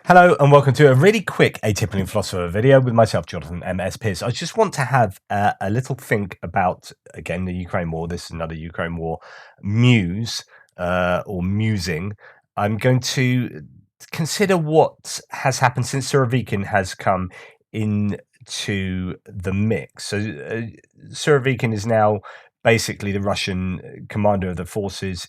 Hello and welcome to a really quick Atypical Philosopher video with myself, Jonathan M.S. Pierce. I just want to have a little think about, again, the Ukraine war. This is another Ukraine war muse or musing. I'm going to consider what has happened since Surovikin has come into the mix. So Surovikin is now basically the Russian commander of the forces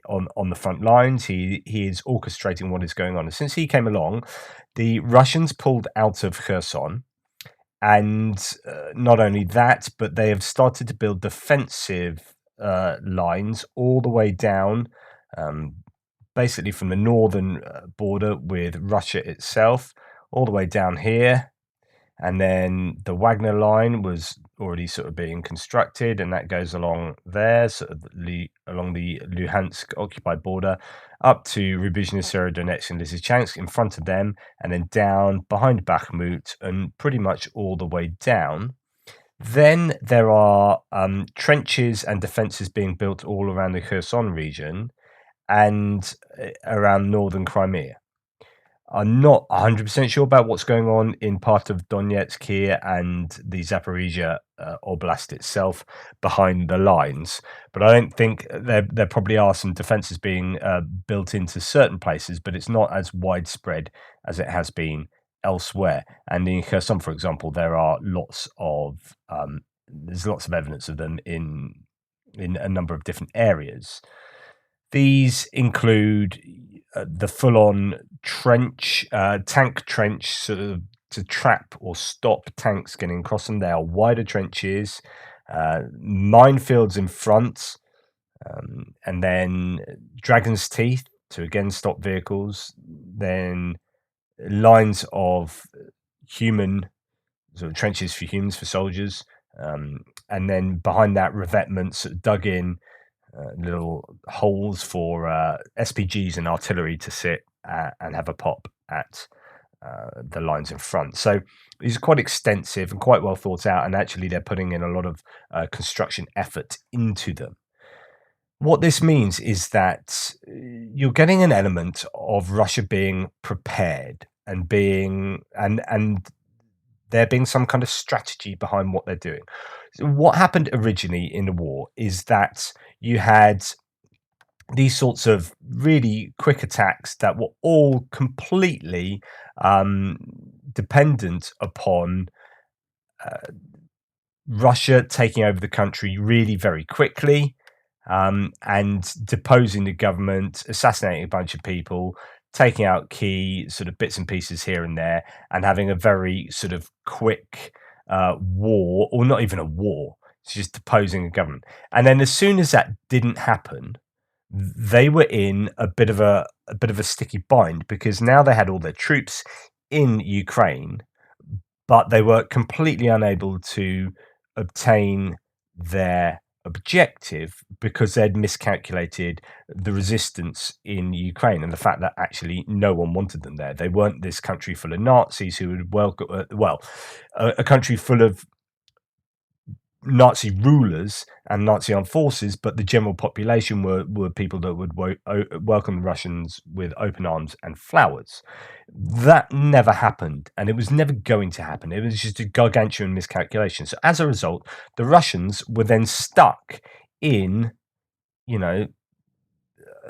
on the front lines. He is orchestrating what is going on. And since he came along, the Russians pulled out of Kherson, and not only that, but they have started to build defensive lines all the way down, basically from the northern border with Russia itself, all the way down here. And then the Wagner line was already sort of being constructed, and that goes along there, sort of along the Luhansk occupied border, up to Rubizhny, Severodonetsk, and Lysychansk in front of them, and then down behind Bakhmut, and pretty much all the way down. Then there are trenches and defences being built all around the Kherson region and around northern Crimea. I'm not 100% sure about what's going on in part of Donetsk here and the Zaporizhia Oblast itself behind the lines, but I don't think there probably are some defences being built into certain places, but it's not as widespread as it has been elsewhere. And in Kherson, for example, there are there's lots of evidence of them in a number of different areas. These include the full-on tank trench, sort of to trap or stop tanks getting across them. They are wider trenches, minefields in front, and then dragon's teeth to again stop vehicles. Then lines of human sort of trenches for humans, for soldiers, and then behind that revetments dug in. Little holes for SPGs and artillery to sit and have a pop at the lines in front. So these are quite extensive and quite well thought out, and actually they're putting in a lot of construction effort into them. What this means is that you're getting an element of Russia being prepared and there being some kind of strategy behind what they're doing. So what happened originally in the war is that you had these sorts of really quick attacks that were all completely dependent upon Russia taking over the country really very quickly, and deposing the government, assassinating a bunch of people, taking out key sort of bits and pieces here and there, and having a very sort of quick war, or not even a war. It's just deposing a government. And then as soon as that didn't happen, they were in a bit of a sticky bind, because now they had all their troops in Ukraine, but they were completely unable to obtain their objective because they'd miscalculated the resistance in Ukraine and the fact that actually no one wanted them there. They weren't this country full of Nazis who would welcome, a country full of Nazi rulers and Nazi armed forces, but the general population were people that would welcome the Russians with open arms and flowers. That never happened, and it was never going to happen. It was just a gargantuan miscalculation. So as a result, the Russians were then stuck in,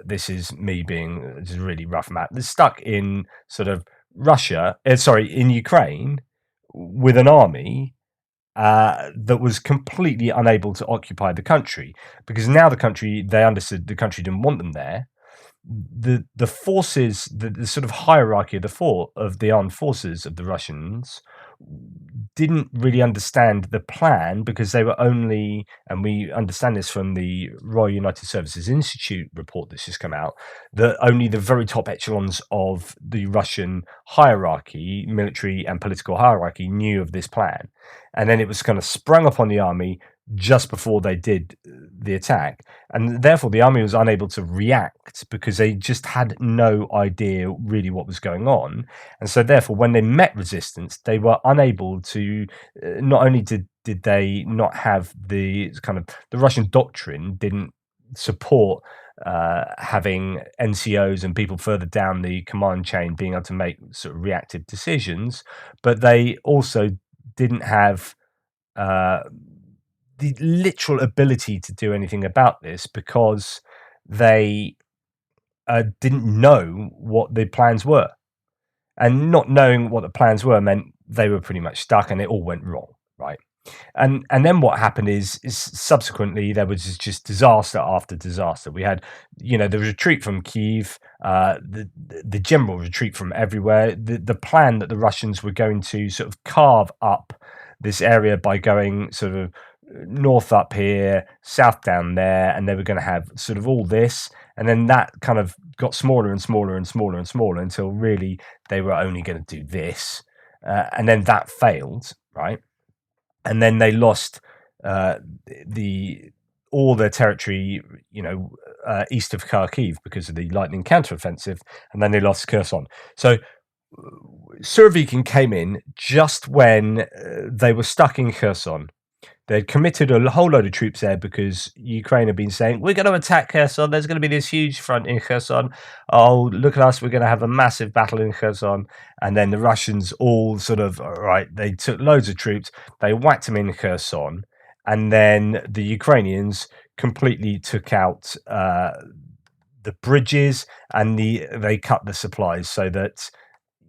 this is me being just really rough, Matt. They're stuck in sort of in Ukraine with an army that was completely unable to occupy the country, because now they understood the country didn't want them there. The forces, the sort of hierarchy of the armed forces of the Russians didn't really understand the plan, because they were only, and we understand this from the Royal United Services Institute report that's just come out, that only the very top echelons of the Russian hierarchy, military and political hierarchy, knew of this plan. And then it was kind of sprung upon the army just before they did the attack, and therefore the army was unable to react because they just had no idea really what was going on. And so therefore when they met resistance, they were unable to, not only did they not have the kind of, the Russian doctrine didn't support having NCOs and people further down the command chain being able to make sort of reactive decisions, but they also didn't have uh, the literal ability to do anything about this because they didn't know what the plans were. And not knowing what the plans were meant they were pretty much stuck and it all went wrong, right? And then what happened is subsequently there was just disaster after disaster. We had, the retreat from Kyiv, the general retreat from everywhere. The plan that the Russians were going to sort of carve up this area by going sort of north up here, south down there, and they were going to have sort of all this, and then that kind of got smaller and smaller and smaller and smaller until really they were only going to do this, and then that failed, right? And then they lost the all their territory, east of Kharkiv because of the lightning counteroffensive, and then they lost Kherson. So Surovikin came in just when they were stuck in Kherson. They'd committed a whole load of troops there because Ukraine had been saying, we're going to attack Kherson. There's going to be this huge front in Kherson. Oh, look at us. We're going to have a massive battle in Kherson. And then the Russians all sort of, all right, they took loads of troops. They whacked them in Kherson. And then the Ukrainians completely took out the bridges and they cut the supplies so that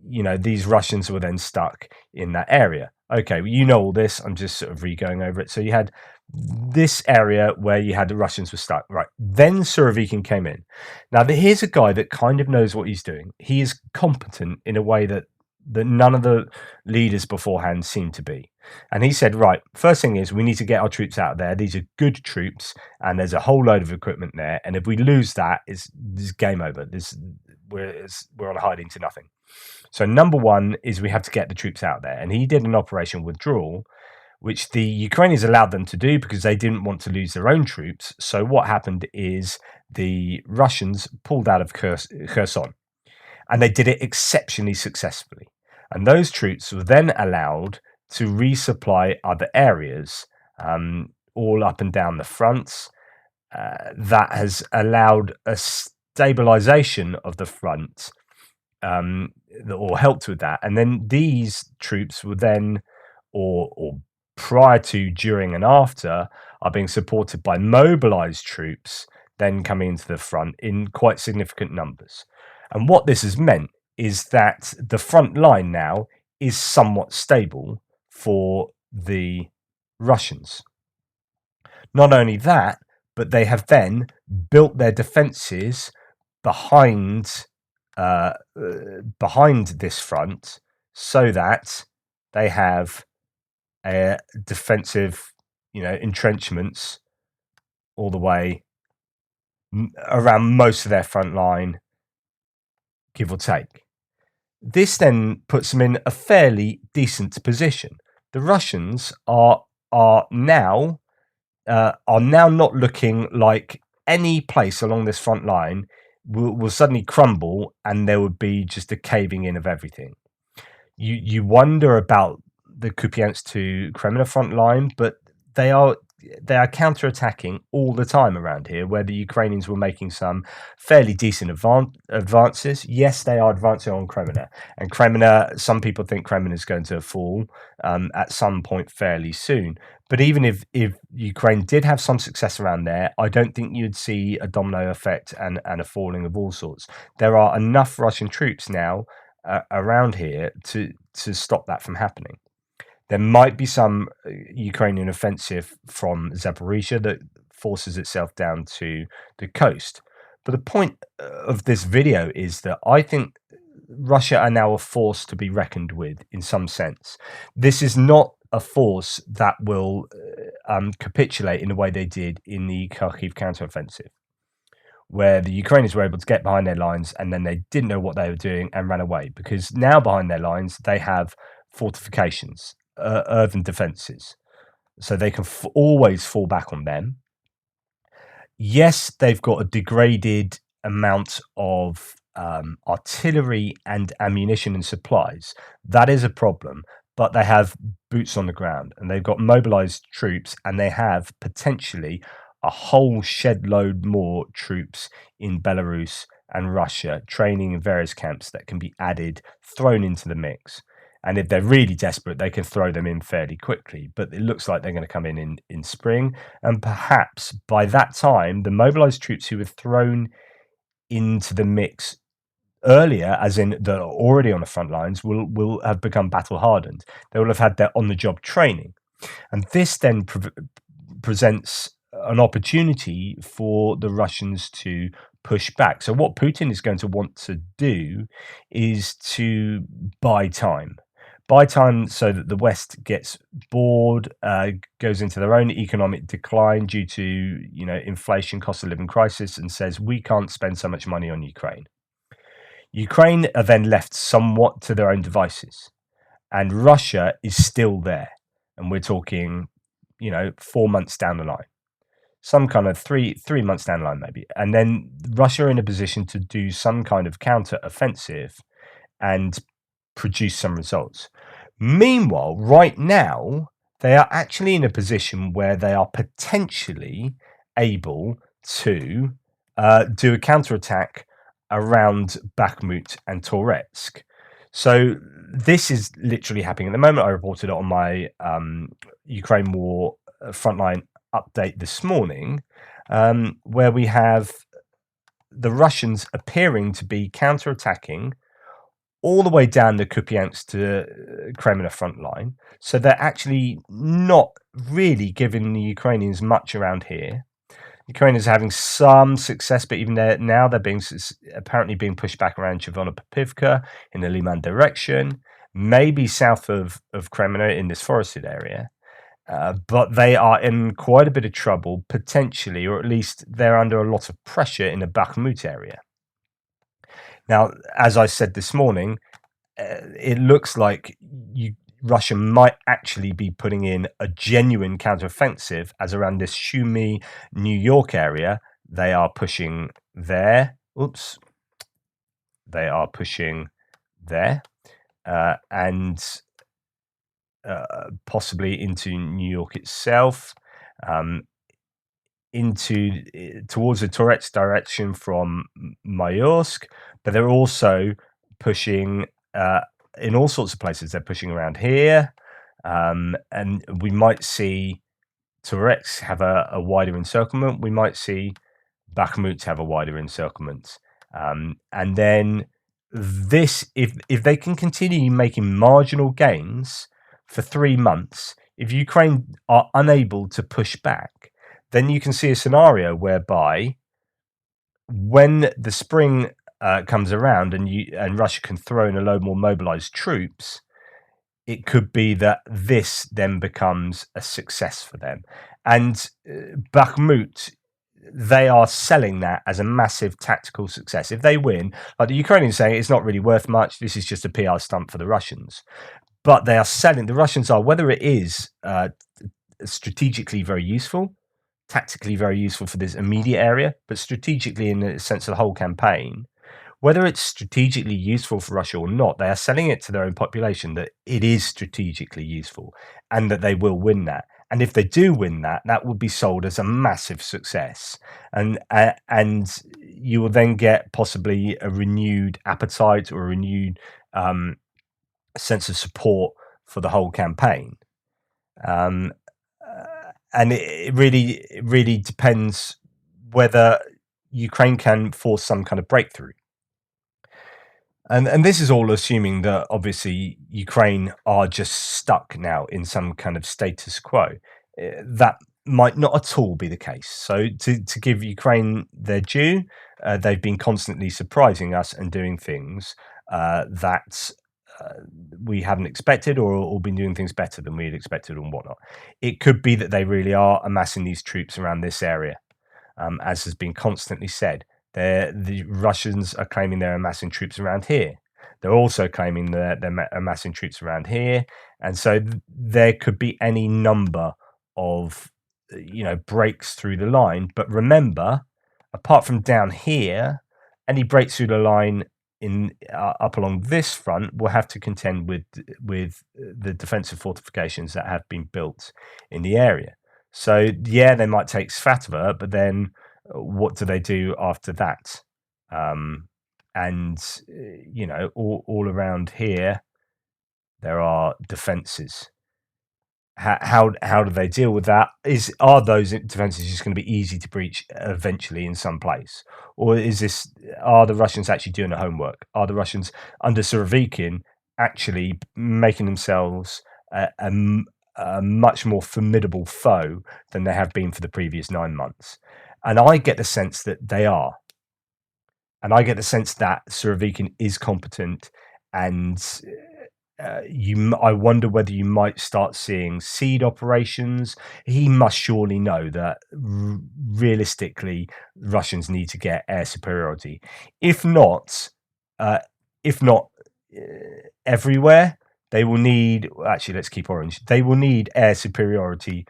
these Russians were then stuck in that area. Okay, well, you know all this. I'm just sort of re-going over it. So you had this area where you had the Russians were stuck. Right. Then Surovikin came in. Now, here's a guy that kind of knows what he's doing. He is competent in a way that none of the leaders beforehand seemed to be. And he said, right, first thing is we need to get our troops out of there. These are good troops and there's a whole load of equipment there. And if we lose that, it's game over. We're on hiding to nothing. So number one is we have to get the troops out there. And he did an operation withdrawal, which the Ukrainians allowed them to do because they didn't want to lose their own troops. So what happened is the Russians pulled out of Kherson, and they did it exceptionally successfully. And those troops were then allowed to resupply other areas, all up and down the fronts. That has allowed a stabilization of the front, or helped with that. And then these troops were then, or prior to, during, and after, are being supported by mobilized troops then coming into the front in quite significant numbers. And what this has meant is that the front line now is somewhat stable for the Russians. Not only that, but they have then built their defenses behind this front so that they have defensive, entrenchments all the way around most of their front line, give or take. This then puts them in a fairly decent position. The Russians are now not looking like any place along this front line will suddenly crumble and there would be just a caving in of everything. You wonder about the Kupiansk to Kremlin front line, but they are counterattacking all the time around here, where the Ukrainians were making some fairly decent advances. Yes, they are advancing on Kremlin, and Kremlin, some people think Kremlin is going to fall at some point fairly soon. But even if Ukraine did have some success around there, I don't think you'd see a domino effect and a falling of all sorts. There are enough Russian troops now around here to stop that from happening. There might be some Ukrainian offensive from Zaporizhia that forces itself down to the coast. But the point of this video is that I think Russia are now a force to be reckoned with in some sense. This is not a force that will capitulate in the way they did in the Kharkiv counteroffensive, where the Ukrainians were able to get behind their lines and then they didn't know what they were doing and ran away, because now behind their lines they have fortifications, earthen defenses, so they can always fall back on them. Yes, they've got a degraded amount of artillery and ammunition and supplies. That is a problem, but they have boots on the ground and they've got mobilized troops and they have potentially a whole shed load more troops in Belarus and Russia, training in various camps that can be added, thrown into the mix. And if they're really desperate, they can throw them in fairly quickly. But it looks like they're going to come in spring. And perhaps by that time, the mobilized troops who were thrown into the mix earlier, as in that are already on the front lines, will have become battle hardened. They will have had their on the job training. And this then presents an opportunity for the Russians to push back. So, what Putin is going to want to do is to buy time. Buy time so that the West gets bored, goes into their own economic decline due to inflation, cost of living crisis, and says we can't spend so much money on Ukraine. Ukraine are then left somewhat to their own devices, and Russia is still there, and we're talking 4 months down the line, some kind of 3 months down the line maybe, and then Russia are in a position to do some kind of counter offensive and produce some results. Meanwhile, right now they are actually in a position where they are potentially able to do a counterattack around Bakhmut and Toretsk. So this is literally happening at the moment. I reported it on my Ukraine War frontline update this morning, where we have the Russians appearing to be counterattacking all the way down the Kupiansk to Kremlin front line. So they're actually not really giving the Ukrainians much around here. Ukrainians are having some success, but even now they're apparently being pushed back around Chervono-Popivka in the Liman direction, maybe south of Kremlin in this forested area. But they are in quite a bit of trouble, potentially, or at least they're under a lot of pressure in the Bakhmut area. Now, as I said this morning, it looks like Russia might actually be putting in a genuine counteroffensive, as around this Sumy, New York area, they are pushing there. They are pushing there, and possibly into New York itself, towards the Toretsk direction from Mayorsk, but they're also pushing in all sorts of places. They're pushing around here, and we might see Toretsk have a wider encirclement. We might see Bakhmut have a wider encirclement, and then if they can continue making marginal gains for 3 months, if Ukraine are unable to push back, then you can see a scenario whereby when the spring comes around and Russia can throw in a load more mobilized troops, it could be that this then becomes a success for them. And Bakhmut, they are selling that as a massive tactical success. If they win, like the Ukrainians saying, it's not really worth much. This is just a PR stunt for the Russians. But they are selling, the Russians are, whether it is strategically very useful, tactically very useful for this immediate area, but strategically in the sense of the whole campaign, whether it's strategically useful for Russia or not, they are selling it to their own population that it is strategically useful and that they will win that. And if they do win that, that will be sold as a massive success. And you will then get possibly a renewed appetite or a renewed sense of support for the whole campaign. And it really depends whether Ukraine can force some kind of breakthrough. And this is all assuming that obviously Ukraine are just stuck now in some kind of status quo. That might not at all be the case. So to give Ukraine their due, they've been constantly surprising us and doing things that we haven't expected, or been doing things better than we had expected and whatnot. It could be that they really are amassing these troops around this area, as has been constantly said. The Russians are claiming they're amassing troops around here. They're also claiming that they're amassing troops around here. And so there could be any number of, breaks through the line. But remember, apart from down here, any breaks through the line up along this front will have to contend with the defensive fortifications that have been built in the area. So yeah, they might take Svatova, but then what do they do after that? Um, and all around here there are defences. How do they deal with that? Are those defenses just going to be easy to breach eventually in some place, or are the Russians actually doing the homework? Are the Russians under Surovikin actually making themselves a much more formidable foe than they have been for the previous 9 months? And I get the sense that they are, and I get the sense that Surovikin is competent, and I wonder whether you might start seeing seed operations. He must surely know that realistically, Russians need to get air superiority. If not, uh, if not uh, everywhere, they will need. Actually, let's keep orange. They will need air superiority.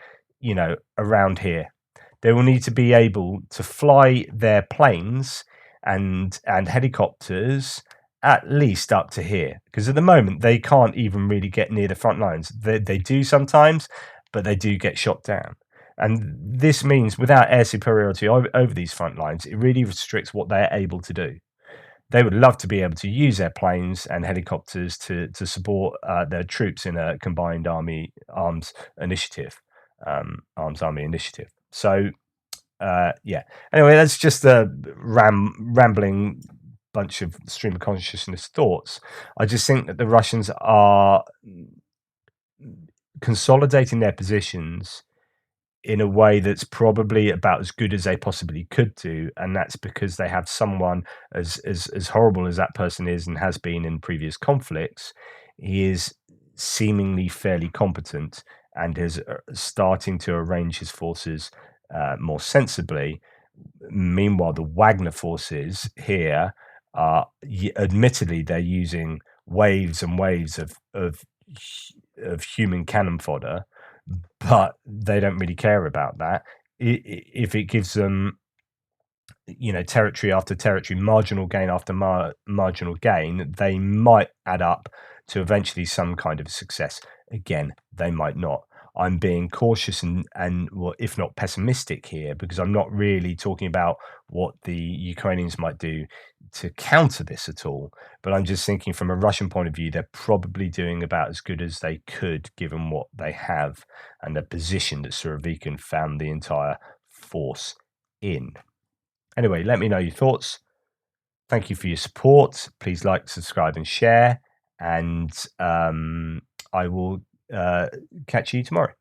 Around here, they will need to be able to fly their planes and helicopters at least up to here, because at the moment they can't even really get near the front lines. They do sometimes, but they do get shot down. And this means without air superiority over these front lines, it really restricts what they're able to do. They would love to be able to use their planes and helicopters to support their troops in a combined arms army initiative. So yeah. Anyway, that's just a rambling bunch of stream of consciousness thoughts. I just think that the Russians are consolidating their positions in a way that's probably about as good as they possibly could do, and that's because they have someone as horrible as that person is and has been in previous conflicts. He is seemingly fairly competent and is starting to arrange his forces more sensibly. Meanwhile, the Wagner forces here are, admittedly, they're using waves and waves of human cannon fodder, but they don't really care about that. If it gives them, territory after territory, marginal gain after marginal gain, they might add up to eventually some kind of success. Again, they might not. I'm being cautious and well, if not pessimistic here, because I'm not really talking about what the Ukrainians might do to counter this at all. But I'm just thinking from a Russian point of view, they're probably doing about as good as they could given what they have and the position that Surovikin found the entire force in. Anyway, let me know your thoughts. Thank you for your support. Please like, subscribe, and share. And I will catch you tomorrow.